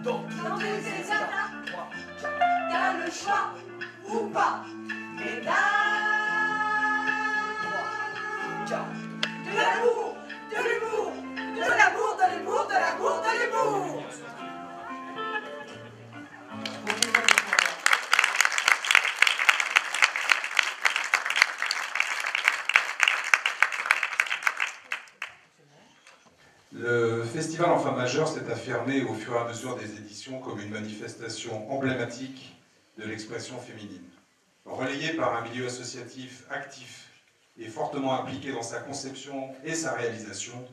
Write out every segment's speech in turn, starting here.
Dans tous ces états, t'as le choix ou pas. Mesdames, de l'amour, de l'humour, de l'amour, de l'humour, de l'amour, de l'humour. Le Festival Enfants Majeurs s'est affirmé au fur et à mesure des éditions comme une manifestation emblématique de l'expression féminine. Relayé par un milieu associatif actif et fortement impliqué dans sa conception et sa réalisation,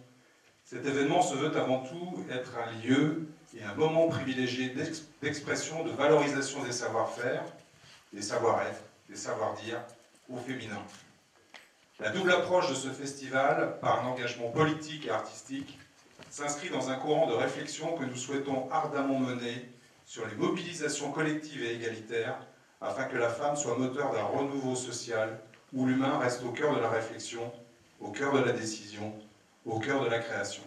cet événement se veut avant tout être un lieu et un moment privilégié d'expression, de valorisation des savoir-faire, des savoir-être, des savoir-dire au féminin. La double approche de ce festival, par un engagement politique et artistique, s'inscrit dans un courant de réflexion que nous souhaitons ardemment mener sur les mobilisations collectives et égalitaires afin que la femme soit moteur d'un renouveau social où l'humain reste au cœur de la réflexion, au cœur de la décision, au cœur de la création.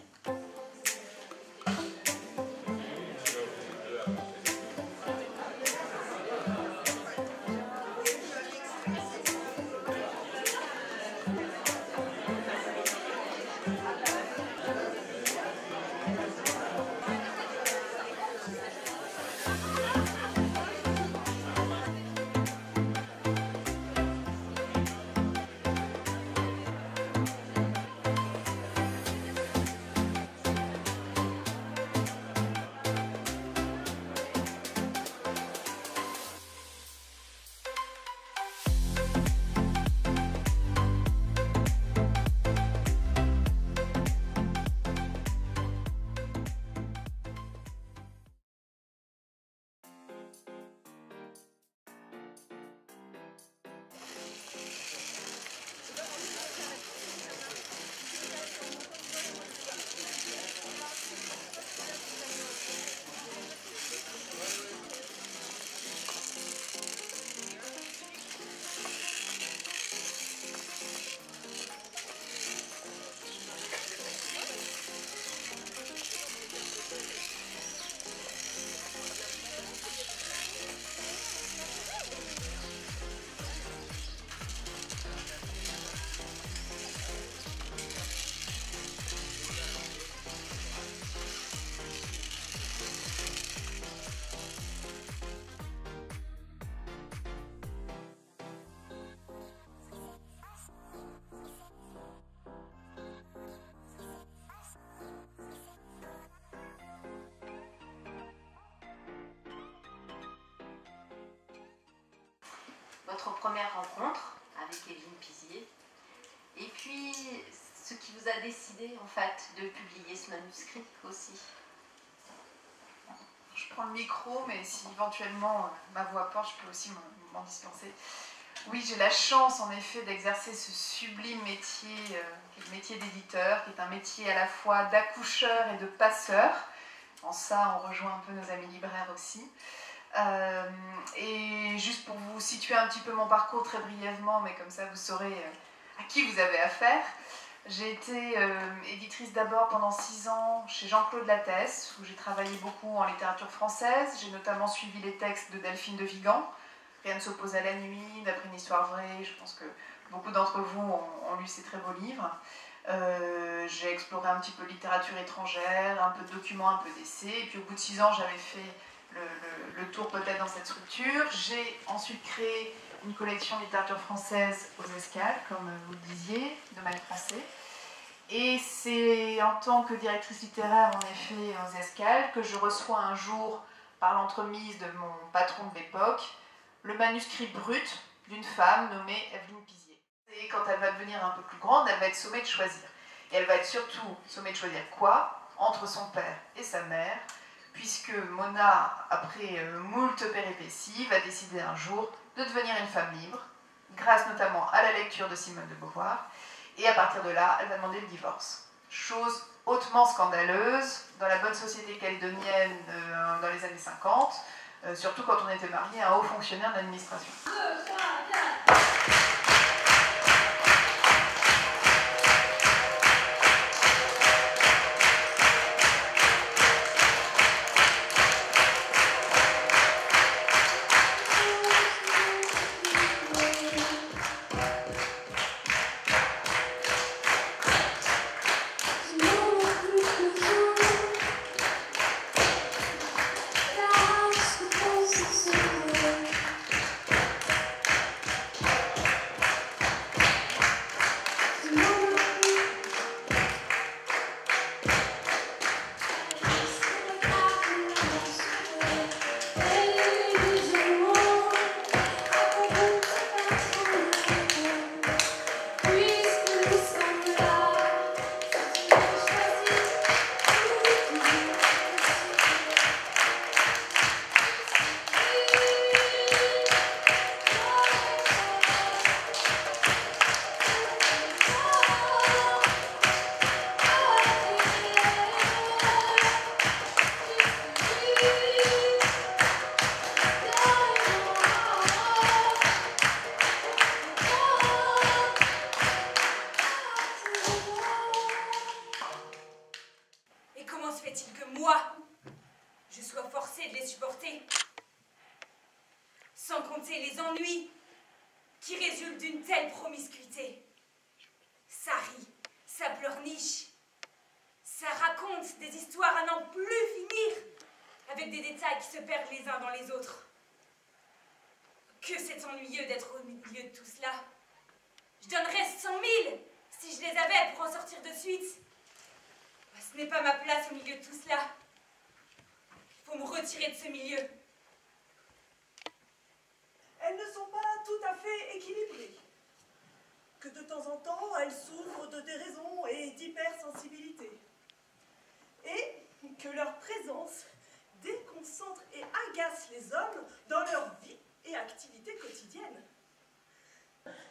Votre première rencontre avec Evelyne Pizier, et puis ce qui vous a décidé en fait de publier ce manuscrit aussi. Je prends le micro, mais si éventuellement ma voix porte, je peux aussi m'en dispenser. Oui, j'ai la chance en effet d'exercer ce sublime métier, qui est le métier d'éditeur, qui est un métier à la fois d'accoucheur et de passeur. En ça, on rejoint un peu nos amis libraires aussi. Et juste pour vous situer un petit peu mon parcours très brièvement, mais comme ça vous saurez à qui vous avez affaire. J'ai été éditrice d'abord pendant 6 ans chez Jean-Claude Lattès, où j'ai travaillé beaucoup en littérature française. J'ai notamment suivi les textes de Delphine de Vigan, Rien ne s'oppose à la nuit, D'après une histoire vraie. Je pense que beaucoup d'entre vous ont lu ces très beaux livres. J'ai exploré un petit peu littérature étrangère, un peu de documents, un peu d'essais. Et puis au bout de 6 ans, j'avais fait le tour peut-être dans cette structure. J'ai ensuite créé une collection de littérature française aux Escales, comme vous le disiez, domaine français. Et c'est en tant que directrice littéraire, en effet, aux Escales, que je reçois un jour, par l'entremise de mon patron de l'époque, le manuscrit brut d'une femme nommée Evelyne Pizier. Et quand elle va devenir un peu plus grande, elle va être sommée de choisir. Et elle va être surtout sommée de choisir quoi? Entre son père et sa mère, puisque Mona, après moult péripéties, va décider un jour de devenir une femme libre, grâce notamment à la lecture de Simone de Beauvoir, et à partir de là, elle va demander le divorce. Chose hautement scandaleuse dans la bonne société calédonienne dans les années 50, surtout quand on était marié à un haut fonctionnaire de l'administration. Sans compter les ennuis qui résultent d'une telle promiscuité. Ça rit, ça pleurniche, ça raconte des histoires à n'en plus finir, avec des détails qui se perdent les uns dans les autres. Que c'est ennuyeux d'être au milieu de tout cela. Je donnerais 100 000 si je les avais pour en sortir de suite. Ce n'est pas ma place au milieu de tout cela. Il faut me retirer de ce milieu. Elles ne sont pas tout à fait équilibrées. Que de temps en temps, elles souffrent de déraison et d'hypersensibilité. Et que leur présence déconcentre et agace les hommes dans leur vie et activités quotidiennes.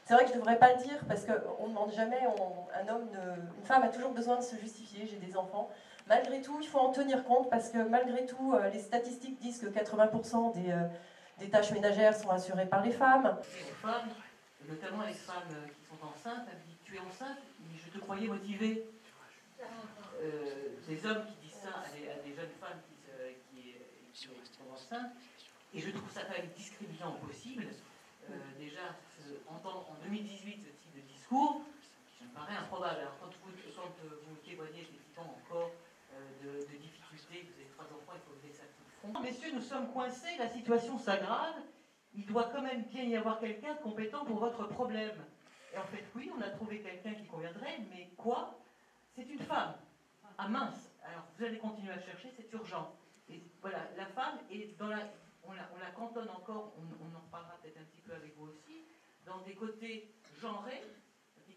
C'est vrai que je ne devrais pas le dire parce qu'on ne demande jamais, une femme a toujours besoin de se justifier, j'ai des enfants. Malgré tout, il faut en tenir compte parce que malgré tout, les statistiques disent que 80% des tâches ménagères sont assurées par les femmes. Les femmes, notamment les femmes qui sont enceintes, elles disent tu es enceinte, mais je te croyais motivée. Des hommes qui disent ça à des jeunes femmes qui sont enceintes, et je trouve ça quand même discriminant au possible. Déjà, entendre en 2018 ce type de discours, ça me paraît improbable. Alors quand vous témoignez effectivement encore de difficultés, vous avez 3 enfants, il faut lever ça tout le front. Messieurs, nous sommes coincés, la situation s'aggrave, il doit quand même bien y avoir quelqu'un de compétent pour votre problème. Et en fait, oui, on a trouvé quelqu'un qui conviendrait, mais quoi? C'est une femme. Ah mince, alors vous allez continuer à chercher, c'est urgent. Et voilà, la femme est dans la... On la cantonne encore, on en reparlera peut-être un petit peu avec vous aussi, dans des côtés genrés,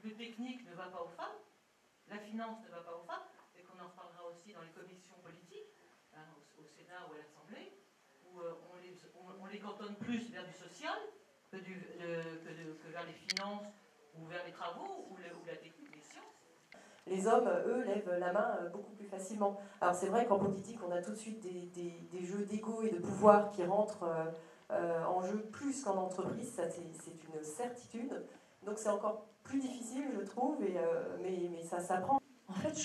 le technique ne va pas aux femmes, la finance ne va pas aux femmes, et qu'on en reparlera aussi dans les commissions politiques, hein, au Sénat ou à l'Assemblée, où on les cantonne plus vers du social que vers les finances ou vers les travaux ou la technique, les sciences. Les hommes, eux, lèvent la main beaucoup plus facilement. Alors c'est vrai qu'en politique, on a tout de suite des jeux d'ego et de pouvoir qui rentrent en jeu plus qu'en entreprise, ça c'est une certitude. Donc c'est encore plus difficile, je trouve, mais ça s'apprend. En fait,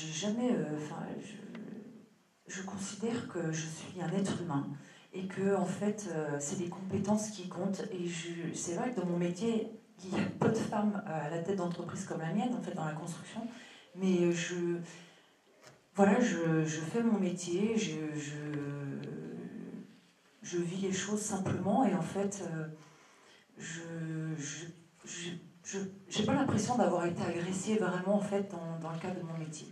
je considère que je suis un être humain et que en fait, c'est les compétences qui comptent. Et c'est vrai que dans mon métier, il y a peu de femmes à la tête d'entreprise comme la mienne, en fait, dans la construction. Mais je fais mon métier, je vis les choses simplement et en fait, j'ai pas l'impression d'avoir été agressée vraiment en fait dans le cadre de mon métier.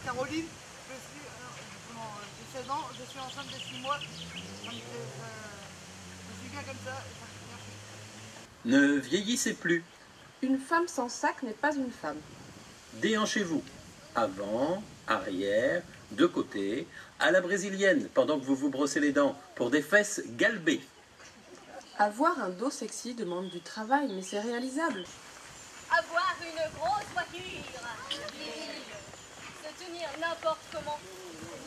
Caroline, j'ai 16 ans, je suis enceinte de 6 mois. Je suis bien comme ça. Ne vieillissez plus. Une femme sans sac n'est pas une femme. Déhanchez-vous. Avant, arrière, de côté, à la brésilienne, pendant que vous vous brossez les dents, pour des fesses galbées. Avoir un dos sexy demande du travail, mais c'est réalisable. Avoir une grosse voiture, viril. Se tenir n'importe comment,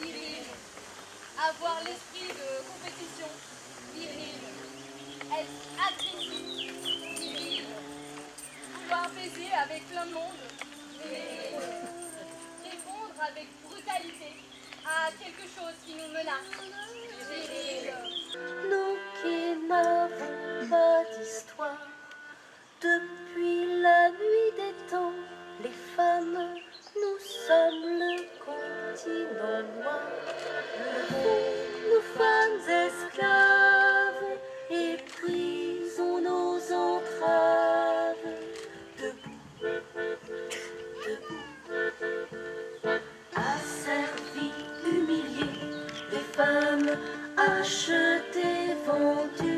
viril. Avoir l'esprit de compétition, viril. Être agressif, viril. Pouvoir baiser avec plein de monde, viril. Répondre avec brutalité à quelque chose qui nous menace, viril. Nous qui n'avons pas d'histoire, depuis la nuit des temps, les femmes, nous sommes le continent noir. Nous femmes esclaves, et prisons nos entraves. Debout, debout, asservies, humiliées, les femmes achetées, vendues.